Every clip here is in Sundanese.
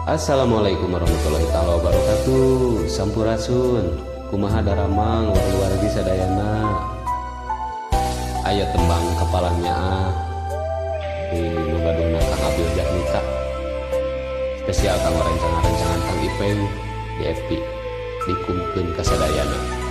Assalamualaikum warahmatullahi taala wabarakatuh. Sampurasun kumaha daramang wargi-wargi sadayana. Aya tembang kepalanya di Nugaduna Kang Abil Jatnika. Spesial kanggo rancangan-rancangan Kang Ipeng di FB dikumkeun ka sadayana.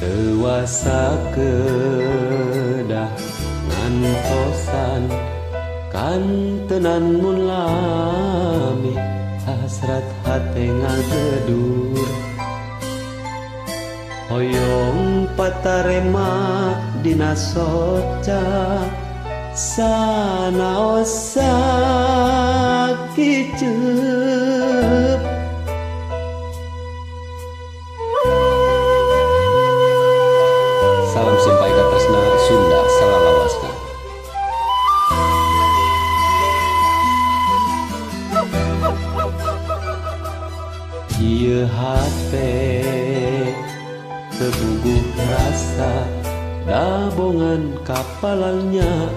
Dewasa kedah ngantosan kantenan mun lami hasrat hate ngagedur hoyong patarema dina soca sanaos sakiceup. Salam simpai ka tresna Sunda salalawasna. Ieu hate tebuguh rasa dabongan kapalangnya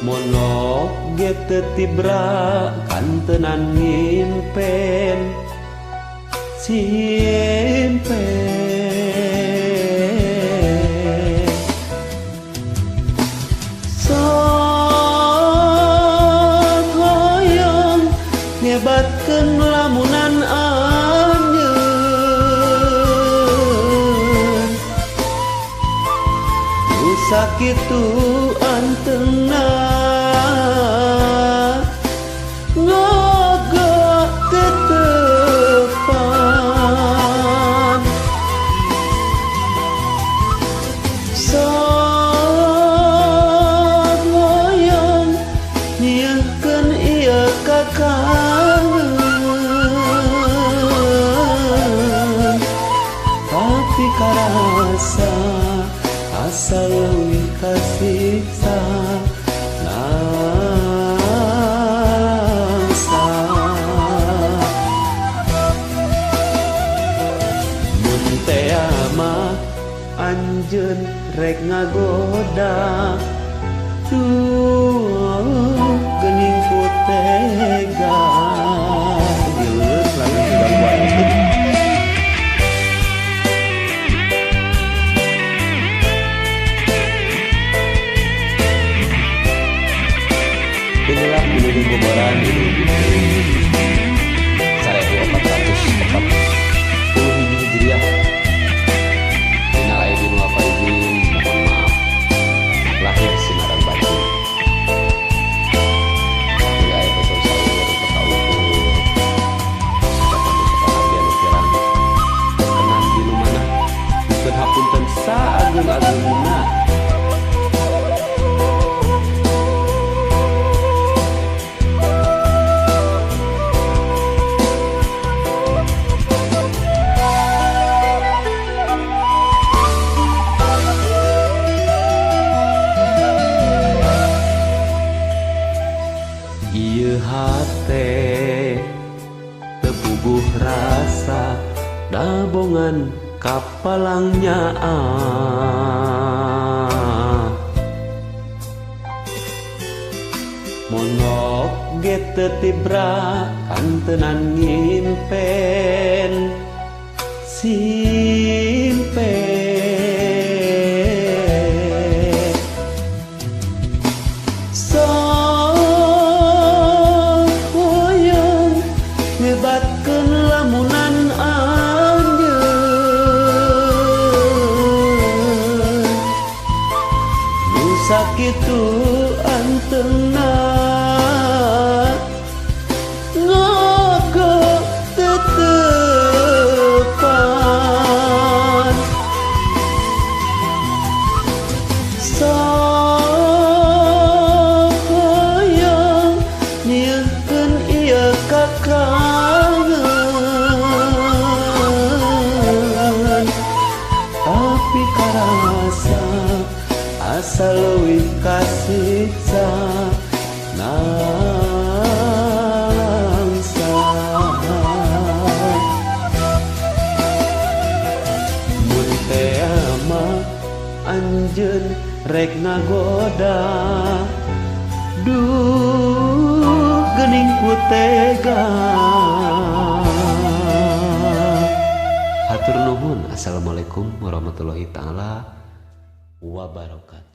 monok ge teu tibra kantenan ngimpen simpen sok hoyong nyebatkeun lamunan anjeun nu sakitu anteunna karasa asa leuwih kasiksa nasa mun teh mah anjeun rek ngagoda duh geuning putega geus lagu sudah buat inilah menuju kuburan ini 1440 Hijriah. Innal aidin wal faizin, mohon maaf lahir sinaran batin. Ya ayat betul sahur bekaukur ucapan abdi anu kirang kenan dinu mana bukeun hapunten saageung-ageungna. Ieu hate tebubuh rasa dabongan kapalangnya monok ge teu tibra kantenan ngimpen simpen nyebatkeun lamunan anjeun nu sakitu anteunna ngogok rek ngagoda. Duh geuning ku tega. Hatur nuhun. Assalamualaikum warahmatullahi taala wabarakatuh.